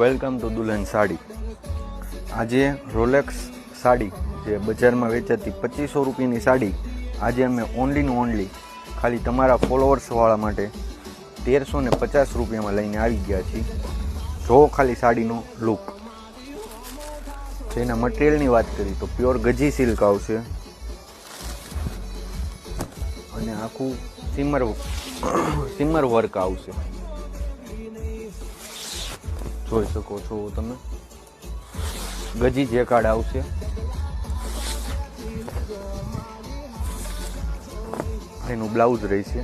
Welcome to દુલ્હન સાડી। આજે Rolex sari જે બજારમાં વેચાતી 2500 રૂપિયાની સાડી આજે અમે ઓનલી ને ઓનલી ખાલી તમારા ફોલોઅર્સવાળા માટે 1350 રૂપિયામાં લઈને આવી ગયા છીએ। જો ખાલી સાડીનો લુક। જેના મટીરિયલની વાત કરી તો પ્યોર ગજી સિલ્ક આવશે અને આખું સિમર વર્ક આવશે। જોઈ શકો છો તમે, ગજી જેકાર્ડ આવશે। એનું બ્લાઉઝ રહેશે।